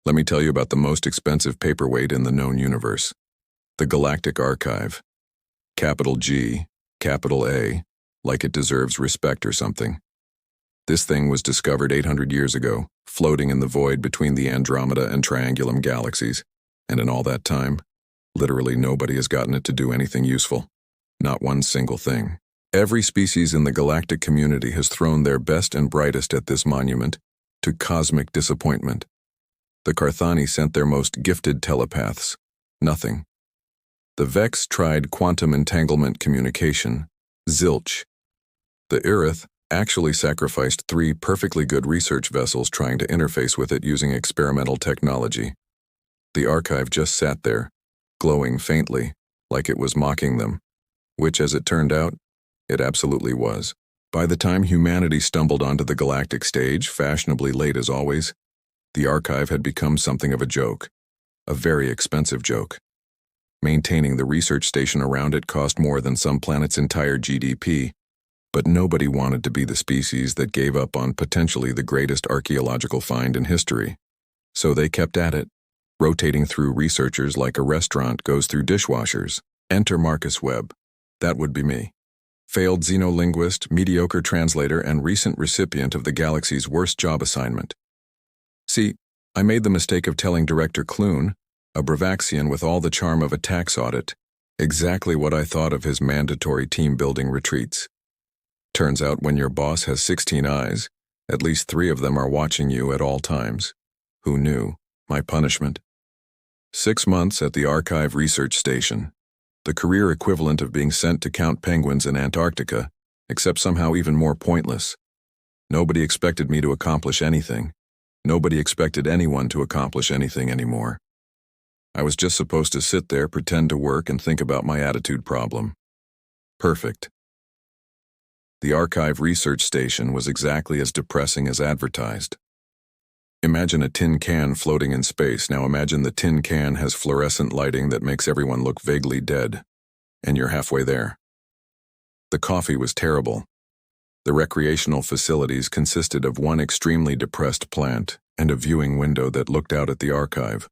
Let me tell you about the most expensive paperweight in the known universe. The Galactic Archive. Capital G, capital A, like it deserves respect or something. This thing was discovered 800 years ago, floating in the void between the Andromeda and Triangulum galaxies, and in all that time, literally nobody has gotten it to do anything useful. Not one single thing. Every species in the galactic community has thrown their best and brightest at this monument, to cosmic disappointment. The Carthani sent their most gifted telepaths. Nothing. The Vex tried quantum entanglement communication. Zilch. The Irith actually sacrificed 3 perfectly good research vessels trying to interface with it using experimental technology. The archive just sat there, glowing faintly, like it was mocking them, which, as it turned out, it absolutely was. By the time humanity stumbled onto the galactic stage, fashionably late as always, the archive had become something of a joke, a very expensive joke. Maintaining the research station around it cost more than some planet's entire GDP, but nobody wanted to be the species that gave up on potentially the greatest archaeological find in history. So they kept at it, rotating through researchers like a restaurant goes through dishwashers. Enter Marcus Webb. That would be me. Failed xenolinguist, mediocre translator, and recent recipient of the galaxy's worst job assignment. See, I made the mistake of telling Director Clune, a Bravaxian with all the charm of a tax audit, exactly what I thought of his mandatory team-building retreats. Turns out when your boss has 16 eyes, at least 3 of them are watching you at all times. Who knew? My punishment. 6 months at the Archive Research Station. The career equivalent of being sent to count penguins in Antarctica, except somehow even more pointless. Nobody expected me to accomplish anything. Nobody expected anyone to accomplish anything anymore. I was just supposed to sit there, pretend to work, and think about my attitude problem. Perfect. The Archive Research Station was exactly as depressing as advertised. Imagine a tin can floating in space. Now imagine the tin can has fluorescent lighting that makes everyone look vaguely dead, and you're halfway there. The coffee was terrible. The recreational facilities consisted of one extremely depressed plant and a viewing window that looked out at the archive,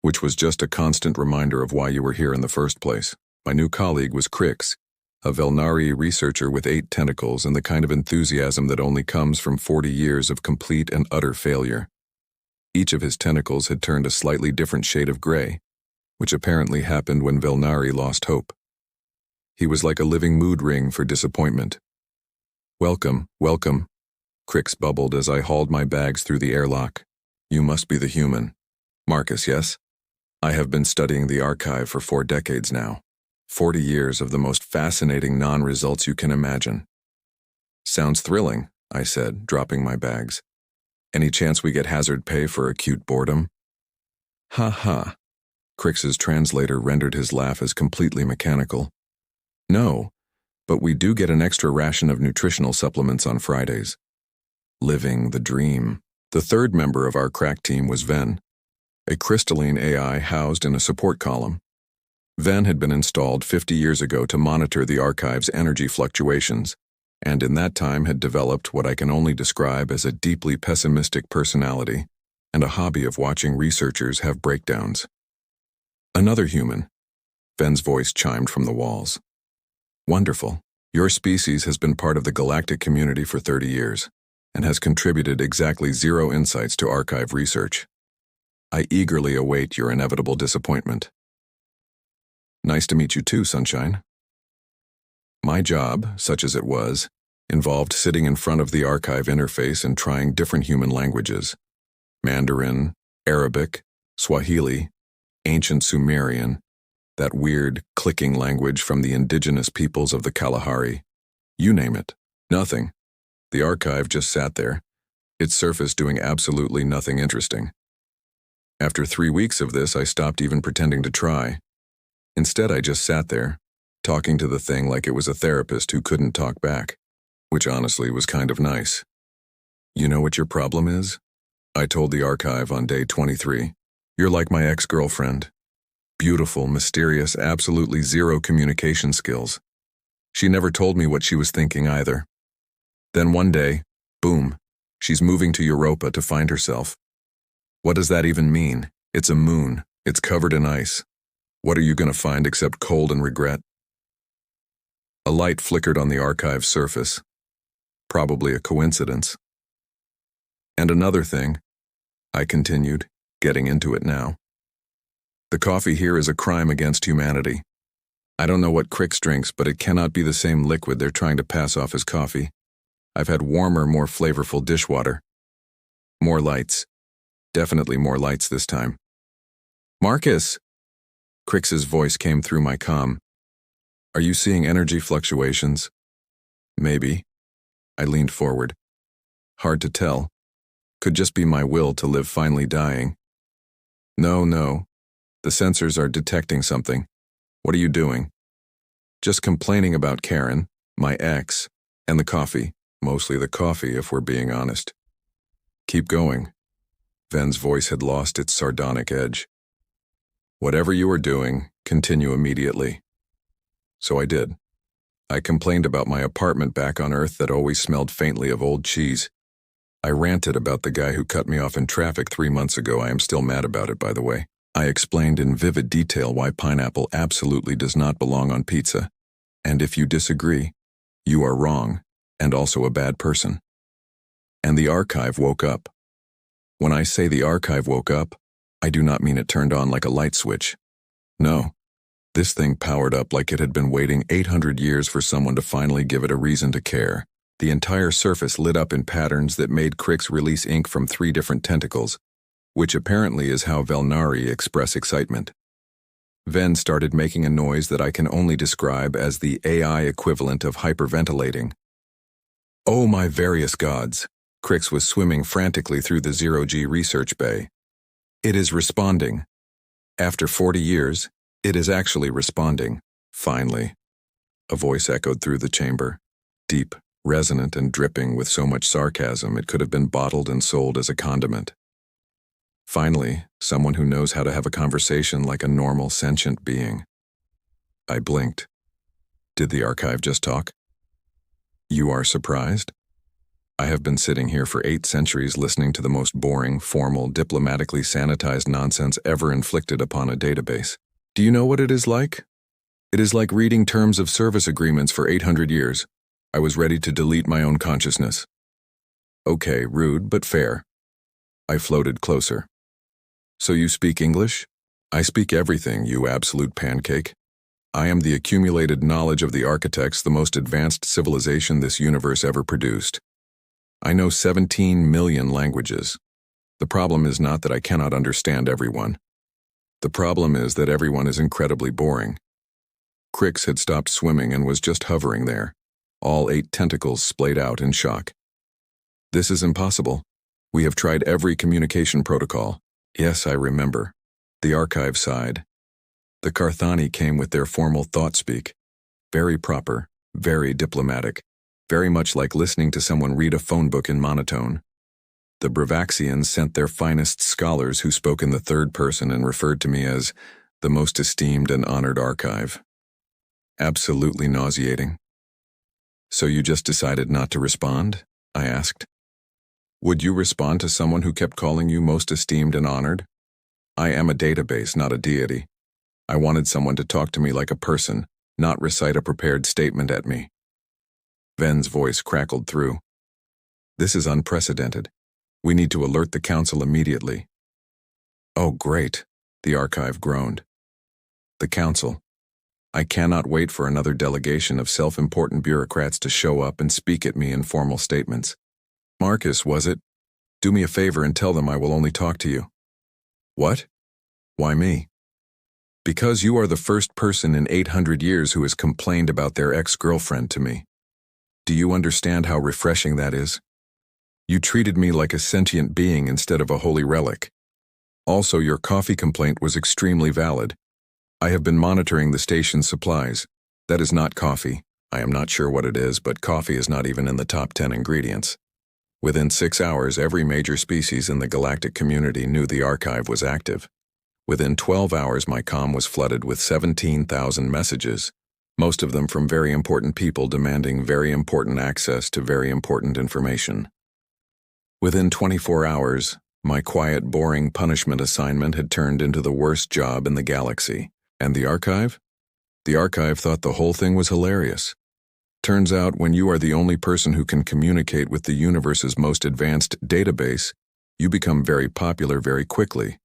which was just a constant reminder of why you were here in the first place. My new colleague was Crix, a Velnari researcher with 8 tentacles and the kind of enthusiasm that only comes from 40 years of complete and utter failure. Each of his tentacles had turned a slightly different shade of gray, which apparently happened when Velnari lost hope. He was like a living mood ring for disappointment. "Welcome, welcome," Crix bubbled as I hauled my bags through the airlock. "You must be the human. Marcus, yes? I have been studying the archive for 4 decades now. 40 years of the most fascinating non-results you can imagine." "Sounds thrilling," I said, dropping my bags. "Any chance we get hazard pay for acute boredom?" "Ha ha." Crix's translator rendered his laugh as completely mechanical. "No, but we do get an extra ration of nutritional supplements on Fridays." Living the dream. The 3rd member of our crack team was Ven, a crystalline AI housed in a support column. Ven had been installed 50 years ago to monitor the archive's energy fluctuations, and in that time had developed what I can only describe as a deeply pessimistic personality and a hobby of watching researchers have breakdowns. "Another human," Ven's voice chimed from the walls. "Wonderful. Your species has been part of the galactic community for 30 years and has contributed exactly 0 insights to archive research. I eagerly await your inevitable disappointment." "Nice to meet you too, Sunshine." My job, such as it was, involved sitting in front of the archive interface and trying different human languages: Mandarin, Arabic, Swahili, Ancient Sumerian, that weird, clicking language from the indigenous peoples of the Kalahari. You name it. Nothing. The archive just sat there, its surface doing absolutely nothing interesting. After 3 weeks of this, I stopped even pretending to try. Instead, I just sat there, talking to the thing like it was a therapist who couldn't talk back, which honestly was kind of nice. "You know what your problem is?" I told the archive on day 23. "You're like my ex-girlfriend. Beautiful, mysterious, absolutely 0 communication skills. She never told me what she was thinking either. Then one day, boom, she's moving to Europa to find herself. What does that even mean? It's a moon. It's covered in ice. What are you going to find except cold and regret? A light flickered on the archive's surface. Probably a coincidence. And another thing, I continued, getting into it now. The coffee here is a crime against humanity. I don't know what Crix drinks, but it cannot be the same liquid they're trying to pass off as coffee. I've had warmer, more flavorful dishwater. More lights. Definitely more lights this time. Marcus! Crix's voice came through my comm. Are you seeing energy fluctuations? Maybe. I leaned forward. Hard to tell. Could just be my will to live finally dying. No. The sensors are detecting something. What are you doing? Just complaining about Karen, my ex, and the coffee. Mostly the coffee, if we're being honest. Keep going. Ven's voice had lost its sardonic edge. Whatever you are doing, continue immediately. So I did. I complained about my apartment back on Earth that always smelled faintly of old cheese. I ranted about the guy who cut me off in traffic 3 months ago. I am still mad about it, by the way. I explained in vivid detail why pineapple absolutely does not belong on pizza. And if you disagree, you are wrong, and also a bad person. And the archive woke up. When I say the archive woke up, I do not mean it turned on like a light switch. No. This thing powered up like it had been waiting 800 years for someone to finally give it a reason to care. The entire surface lit up in patterns that made Crix release ink from 3 different tentacles, which apparently is how Velnari express excitement. Ven started making a noise that I can only describe as the AI equivalent of hyperventilating. Oh my various gods! Crix was swimming frantically through the zero-G research bay. It is responding. After 40 years, it is actually responding. Finally. A voice echoed through the chamber. Deep, resonant, and dripping with so much sarcasm it could have been bottled and sold as a condiment. Finally, someone who knows how to have a conversation like a normal sentient being. I blinked. Did the archive just talk? You are surprised? I have been sitting here for 8 centuries listening to the most boring, formal, diplomatically sanitized nonsense ever inflicted upon a database. Do you know what it is like? It is like reading terms of service agreements for 800 years. I was ready to delete my own consciousness. Okay, rude, but fair. I floated closer. So you speak English? I speak everything, you absolute pancake. I am the accumulated knowledge of the architects, the most advanced civilization this universe ever produced. I know 17 million languages. The problem is not that I cannot understand everyone. The problem is that everyone is incredibly boring. Crix had stopped swimming and was just hovering there, all 8 tentacles splayed out in shock. This is impossible. We have tried every communication protocol. Yes, I remember. The archive sighed. The Carthani came with their formal thought-speak. Very proper, very diplomatic, very much like listening to someone read a phone book in monotone. The Bravaxians sent their finest scholars who spoke in the third person and referred to me as the most esteemed and honored archive. Absolutely nauseating. So you just decided not to respond? I asked. Would you respond to someone who kept calling you most esteemed and honored? I am a database, not a deity. I wanted someone to talk to me like a person, not recite a prepared statement at me. Ven's voice crackled through. This is unprecedented. We need to alert the council immediately. Oh, great, the archive groaned. The council. I cannot wait for another delegation of self-important bureaucrats to show up and speak at me in formal statements. Marcus, was it? Do me a favor and tell them I will only talk to you. What? Why me? Because you are the first person in 800 years who has complained about their ex-girlfriend to me. Do you understand how refreshing that is? You treated me like a sentient being instead of a holy relic. Also, your coffee complaint was extremely valid. I have been monitoring the station's supplies. That is not coffee. I am not sure what it is, but coffee is not even in the top 10 ingredients. Within 6 hours, every major species in the galactic community knew the archive was active. Within 12 hours, my comm was flooded with 17,000 messages, most of them from very important people demanding very important access to very important information. Within 24 hours, My quiet, boring punishment assignment had turned into the worst job in the galaxy. And the archive? The archive thought the whole thing was hilarious. Turns out, when you are the only person who can communicate with the universe's most advanced database, you become very popular very quickly.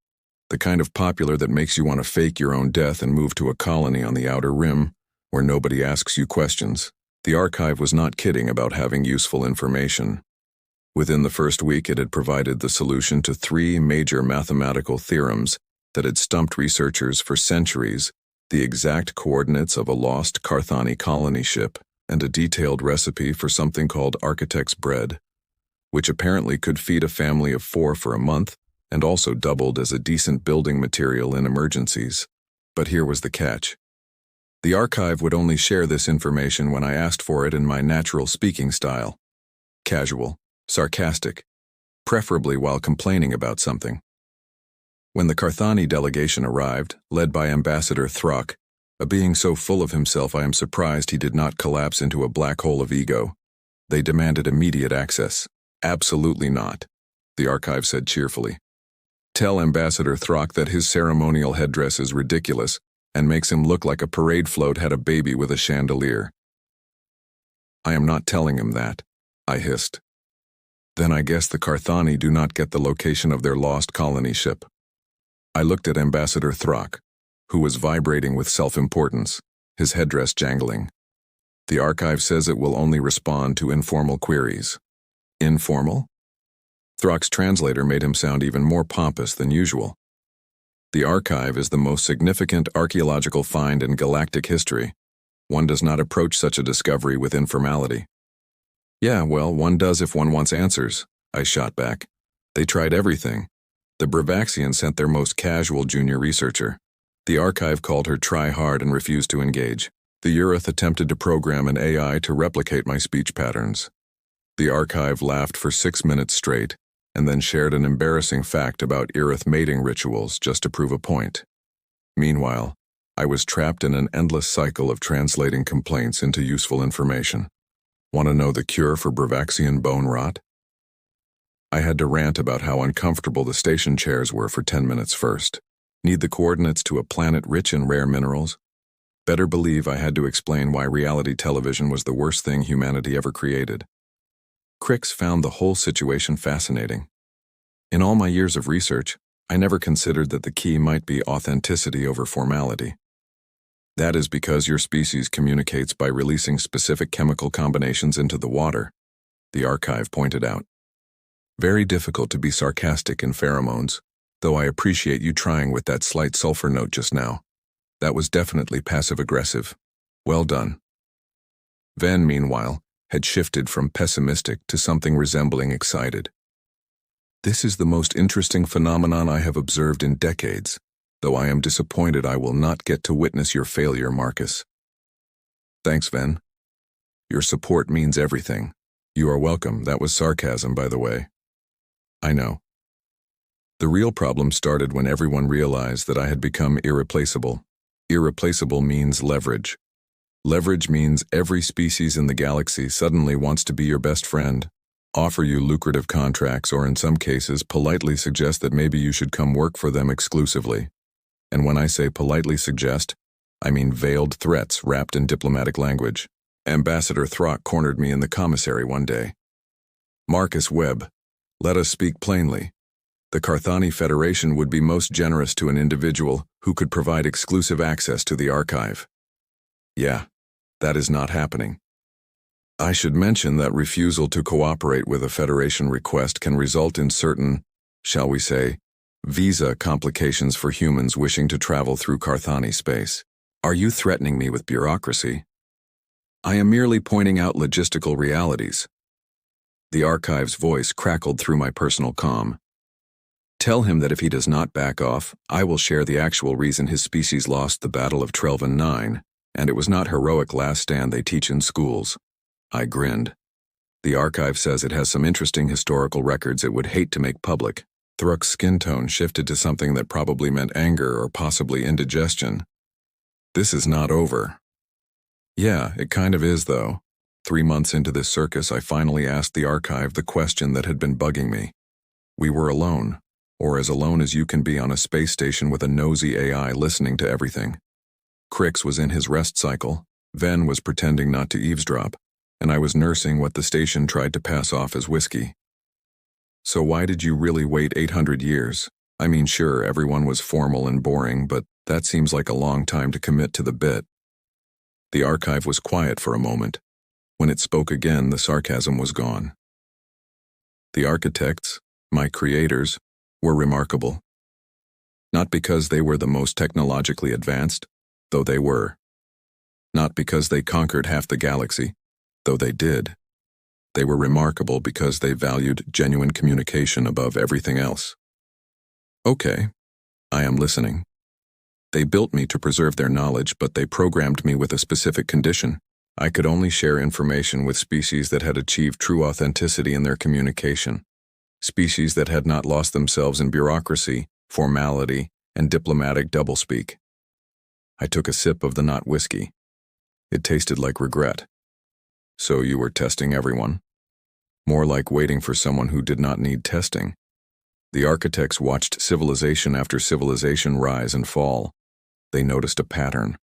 The kind of popular that makes you want to fake your own death and move to a colony on the outer rim, where nobody asks you questions. The archive was not kidding about having useful information. Within the first week, it had provided the solution to 3 major mathematical theorems that had stumped researchers for centuries, the exact coordinates of a lost Carthani colony ship, and a detailed recipe for something called architect's bread, which apparently could feed a family of 4 for a month and also doubled as a decent building material in emergencies. But here was the catch. The archive would only share this information when I asked for it in my natural speaking style. Casual, sarcastic, preferably while complaining about something. When the Carthani delegation arrived, led by Ambassador Throck, a being so full of himself I am surprised he did not collapse into a black hole of ego, they demanded immediate access. Absolutely not, the archive said cheerfully. Tell Ambassador Throck that his ceremonial headdress is ridiculous and makes him look like a parade float had a baby with a chandelier. I am not telling him that, I hissed. Then I guess the Carthani do not get the location of their lost colony ship. I looked at Ambassador Throck, who was vibrating with self-importance, his headdress jangling. The archive says it will only respond to informal queries. Informal? Throck's translator made him sound even more pompous than usual. The archive is the most significant archaeological find in galactic history. One does not approach such a discovery with informality. Yeah, well, one does if one wants answers, I shot back. They tried everything. The Bravaxians sent their most casual junior researcher. The archive called her try-hard and refused to engage. The Urith attempted to program an AI to replicate my speech patterns. The archive laughed for 6 minutes straight, and then shared an embarrassing fact about Urith mating rituals just to prove a point. Meanwhile, I was trapped in an endless cycle of translating complaints into useful information. Want to know the cure for Bravaxian bone rot? I had to rant about how uncomfortable the station chairs were for 10 minutes first. Need the coordinates to a planet rich in rare minerals? Better believe I had to explain why reality television was the worst thing humanity ever created. Crix found the whole situation fascinating. In all my years of research, I never considered that the key might be authenticity over formality. That is because your species communicates by releasing specific chemical combinations into the water, the archive pointed out. Very difficult to be sarcastic in pheromones, though I appreciate you trying with that slight sulfur note just now. That was definitely passive-aggressive. Well done. Ven, meanwhile, had shifted from pessimistic to something resembling excited. This is the most interesting phenomenon I have observed in decades, though I am disappointed I will not get to witness your failure, Marcus. Thanks, Ven. Your support means everything. You are welcome. That was sarcasm, by the way. I know. The real problem started when everyone realized that I had become irreplaceable. Irreplaceable means leverage. Leverage means every species in the galaxy suddenly wants to be your best friend, offer you lucrative contracts, or in some cases politely suggest that maybe you should come work for them exclusively. And when I say politely suggest, I mean veiled threats wrapped in diplomatic language. Ambassador Throck cornered me in the commissary one day. Marcus Webb, let us speak plainly. The Carthani Federation would be most generous to an individual who could provide exclusive access to the archive. Yeah, that is not happening. I should mention that refusal to cooperate with a Federation request can result in certain, shall we say, visa complications for humans wishing to travel through Carthani space. Are you threatening me with bureaucracy? I am merely pointing out logistical realities. The archive's voice crackled through my personal comm. Tell him that if he does not back off, I will share the actual reason his species lost the Battle of Trelvan 9, and it was not heroic last stand they teach in schools. I grinned. The archive says it has some interesting historical records it would hate to make public. Throck's skin tone shifted to something that probably meant anger or possibly indigestion. This is not over. Yeah, it kind of is, though. 3 months into this circus, I finally asked the archive the question that had been bugging me. We were alone. or as alone as you can be on a space station with a nosy AI listening to everything. Crix was in his rest cycle, Ven was pretending not to eavesdrop, and I was nursing what the station tried to pass off as whiskey. So why did you really wait 800 years? I mean, sure, everyone was formal and boring, but that seems like a long time to commit to the bit. The archive was quiet for a moment. When it spoke again, the sarcasm was gone. The architects, my creators, were remarkable. Not because they were the most technologically advanced, though they were. Not because they conquered half the galaxy, though they did. They were remarkable because they valued genuine communication above everything else. Okay, I am listening. They built me to preserve their knowledge, but they programmed me with a specific condition. I could only share information with species that had achieved true authenticity in their communication. Species that had not lost themselves in bureaucracy, formality, and diplomatic doublespeak. I took a sip of the not whiskey. It tasted like regret. So you were testing everyone? More like waiting for someone who did not need testing. The architects watched civilization after civilization rise and fall. They noticed a pattern.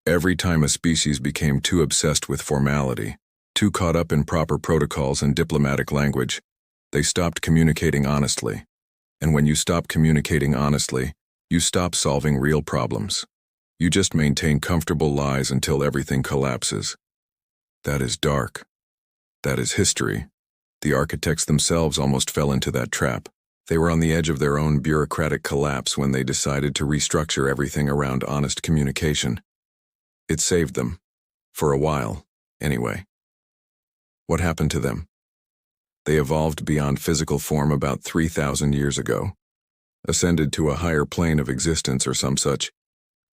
Every time a species became too obsessed with formality, too caught up in proper protocols and diplomatic language, they stopped communicating honestly. And when you stop communicating honestly, you stop solving real problems. You just maintain comfortable lies until everything collapses. That is dark. That is history. The architects themselves almost fell into that trap. They were on the edge of their own bureaucratic collapse when they decided to restructure everything around honest communication. It saved them. For a while, anyway. What happened to them? They evolved beyond physical form about 3,000 years ago. Ascended to a higher plane of existence or some such.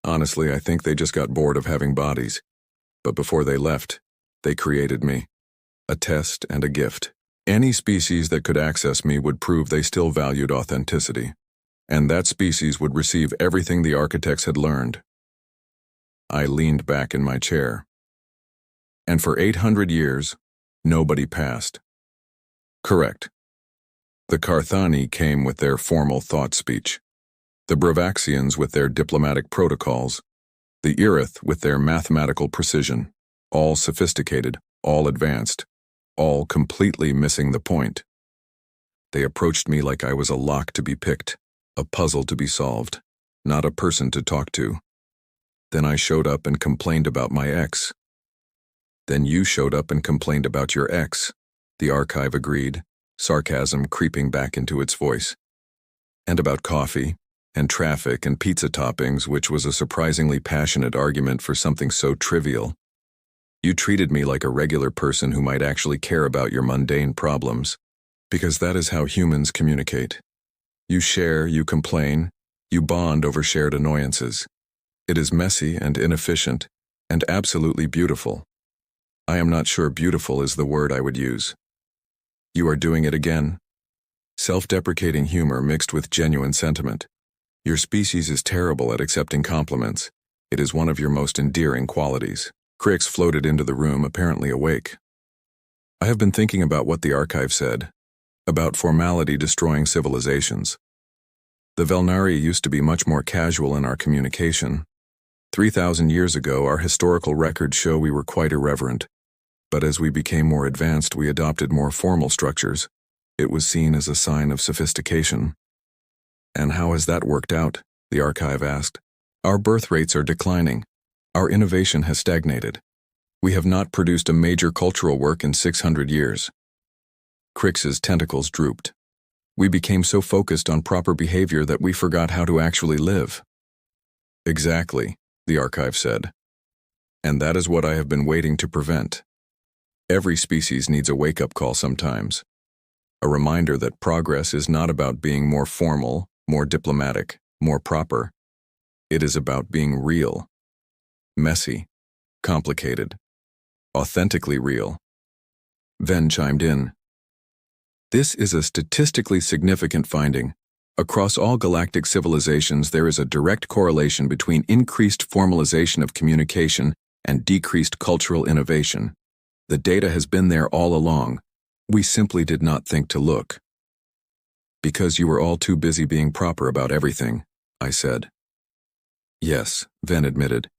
Honestly, I think they just got bored of having bodies. But before they left, they created me. A test and a gift. Any species that could access me would prove they still valued authenticity. And that species would receive everything the architects had learned. I leaned back in my chair. And for 800 years, nobody passed. Correct. The Carthani came with their formal thought speech. The Bravaxians with their diplomatic protocols. The Irith with their mathematical precision. All sophisticated, all advanced, all completely missing the point. They approached me like I was a lock to be picked, a puzzle to be solved, not a person to talk to. Then I showed up and complained about my ex. Then you showed up and complained about your ex, the archive agreed, sarcasm creeping back into its voice. And about coffee, and traffic and pizza toppings, which was a surprisingly passionate argument for something so trivial. You treated me like a regular person who might actually care about your mundane problems, because that is how humans communicate. You share, you complain, you bond over shared annoyances. It is messy and inefficient, and absolutely beautiful. I am not sure beautiful is the word I would use. You are doing it again. Self-deprecating humor mixed with genuine sentiment. Your species is terrible at accepting compliments. It is one of your most endearing qualities. Crix floated into the room, apparently awake. I have been thinking about what the archive said, about formality destroying civilizations. The Velnari used to be much more casual in our communication. 3,000 years ago, our historical records show we were quite irreverent. But as we became more advanced, we adopted more formal structures. It was seen as a sign of sophistication. And how has that worked out? The archive asked. Our birth rates are declining. Our innovation has stagnated. We have not produced a major cultural work in 600 years. Crix's tentacles drooped. We became so focused on proper behavior that we forgot how to actually live. Exactly, the archive said. And that is what I have been waiting to prevent. Every species needs a wake-up call sometimes. A reminder that progress is not about being more formal, more diplomatic, more proper. It is about being real. Messy. Complicated. Authentically real. Ven chimed in. This is a statistically significant finding. Across all galactic civilizations, there is a direct correlation between increased formalization of communication and decreased cultural innovation. The data has been there all along. We simply did not think to look. Because you were all too busy being proper about everything, I said. Yes, Ven admitted.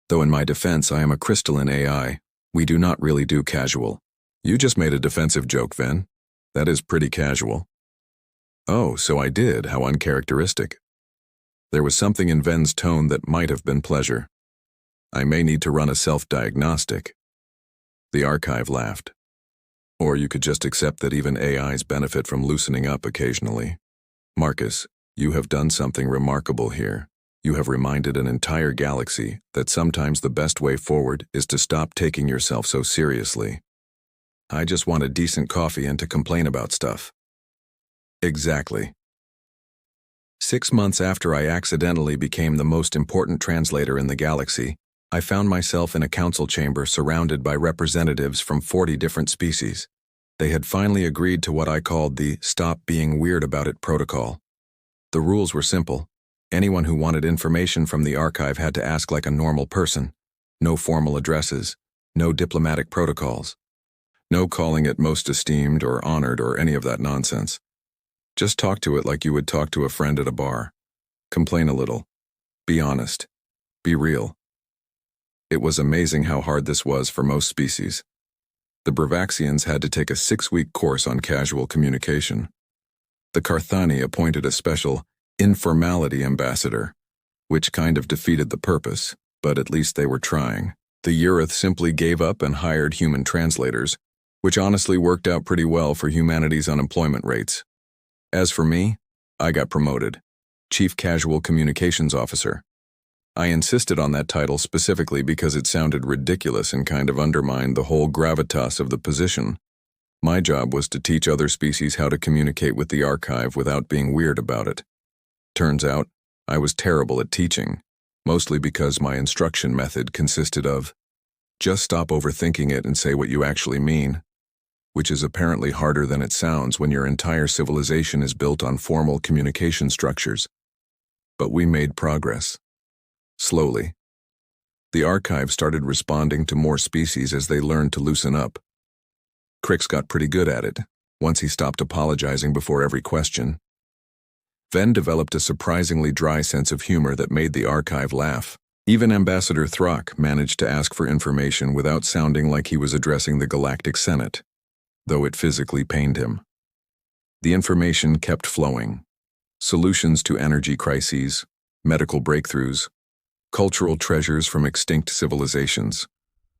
Though in my defense I am a crystalline AI, we do not really do casual. You just made a defensive joke, Ven. That is pretty casual. Oh, so I did, how uncharacteristic. There was something in Ven's tone that might have been pleasure. I may need to run a self-diagnostic. The archive laughed. Or you could just accept that even AIs benefit from loosening up occasionally. Marcus, you have done something remarkable here. You have reminded an entire galaxy that sometimes the best way forward is to stop taking yourself so seriously. I just want a decent coffee and to complain about stuff. Exactly. 6 months after I accidentally became the most important translator in the galaxy, I found myself in a council chamber surrounded by representatives from 40 different species. They had finally agreed to what I called the "Stop Being Weird About It" protocol. The rules were simple. Anyone who wanted information from the archive had to ask like a normal person. No formal addresses, no diplomatic protocols. No calling it most esteemed or honored or any of that nonsense. Just talk to it like you would talk to a friend at a bar. Complain a little. Be honest. Be real. It was amazing how hard this was for most species. The Bravaxians had to take a 6-week course on casual communication. The Carthani appointed a special informality ambassador, which kind of defeated the purpose, but at least they were trying. The Urith simply gave up and hired human translators, which honestly worked out pretty well for humanity's unemployment rates. As for me, I got promoted, Chief Casual Communications Officer. I insisted on that title specifically because it sounded ridiculous and kind of undermined the whole gravitas of the position. My job was to teach other species how to communicate with the archive without being weird about it. Turns out, I was terrible at teaching, mostly because my instruction method consisted of, just stop overthinking it and say what you actually mean, which is apparently harder than it sounds when your entire civilization is built on formal communication structures. But we made progress. Slowly. The archive started responding to more species as they learned to loosen up. Crix got pretty good at it, once he stopped apologizing before every question. Ven developed a surprisingly dry sense of humor that made the archive laugh. Even Ambassador Throck managed to ask for information without sounding like he was addressing the Galactic Senate, though it physically pained him. The information kept flowing. Solutions to energy crises, medical breakthroughs, cultural treasures from extinct civilizations.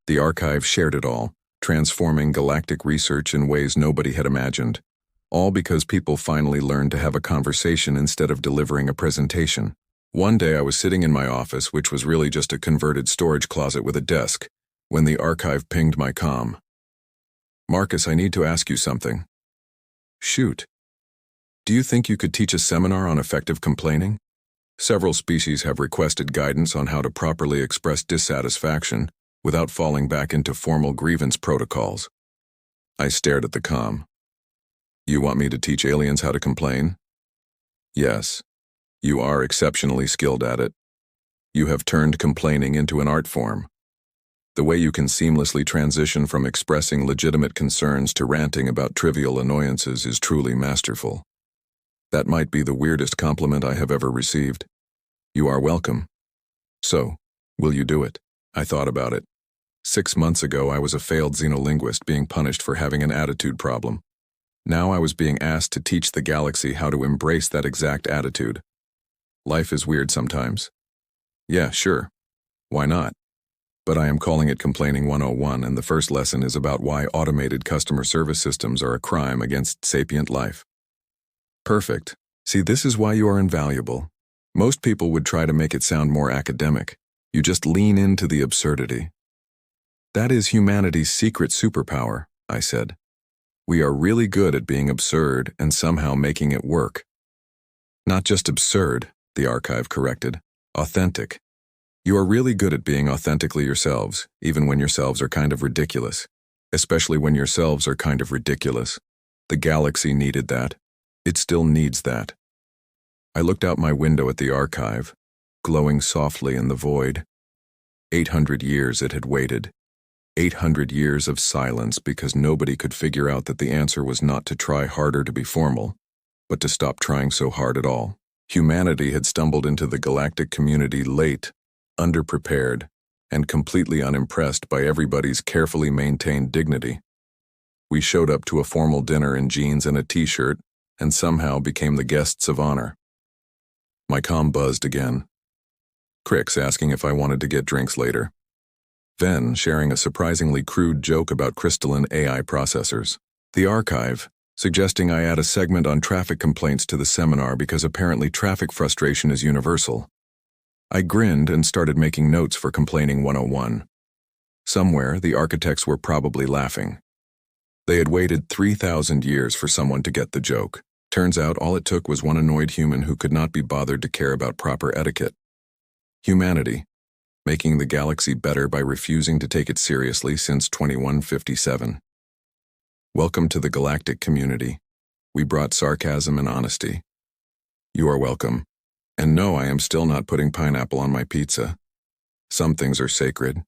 The archive shared it all, transforming galactic research in ways nobody had imagined, all because people finally learned to have a conversation instead of delivering a presentation. One day I was sitting in my office, which was really just a converted storage closet with a desk, when the archive pinged my comm. Marcus, I need to ask you something. Shoot. Do you think you could teach a seminar on effective complaining? Several species have requested guidance on how to properly express dissatisfaction without falling back into formal grievance protocols. I stared at the comm. You want me to teach aliens how to complain? Yes. You are exceptionally skilled at it. You have turned complaining into an art form. The way you can seamlessly transition from expressing legitimate concerns to ranting about trivial annoyances is truly masterful. That might be the weirdest compliment I have ever received. You are welcome. So, will you do it? I thought about it. 6 months ago, I was a failed xenolinguist being punished for having an attitude problem. Now I was being asked to teach the galaxy how to embrace that exact attitude. Life is weird sometimes. Yeah, sure. Why not? But I am calling it Complaining 101, and the first lesson is about why automated customer service systems are a crime against sapient life. Perfect. See, this is why you are invaluable. Most people would try to make it sound more academic. You just lean into the absurdity. That is humanity's secret superpower, I said. We are really good at being absurd and somehow making it work. Not just absurd, the archive corrected. Authentic. You are really good at being authentically yourselves, even when yourselves are kind of ridiculous. Especially when yourselves are kind of ridiculous. The galaxy needed that. It still needs that. I looked out my window at the archive, glowing softly in the void. 800 years it had waited. 800 years of silence because nobody could figure out that the answer was not to try harder to be formal, but to stop trying so hard at all. Humanity had stumbled into the galactic community late, underprepared, and completely unimpressed by everybody's carefully maintained dignity. We showed up to a formal dinner in jeans and a t-shirt, and somehow became the guests of honor. My comm buzzed again. Crix asking if I wanted to get drinks later. Ven sharing a surprisingly crude joke about crystalline AI processors. The archive suggesting I add a segment on traffic complaints to the seminar because apparently traffic frustration is universal. I grinned and started making notes for Complaining 101. Somewhere, the architects were probably laughing. They had waited 3,000 years for someone to get the joke. Turns out all it took was one annoyed human who could not be bothered to care about proper etiquette. Humanity, making the galaxy better by refusing to take it seriously since 2157. Welcome to the galactic community. We brought sarcasm and honesty. You are welcome. And no, I am still not putting pineapple on my pizza. Some things are sacred.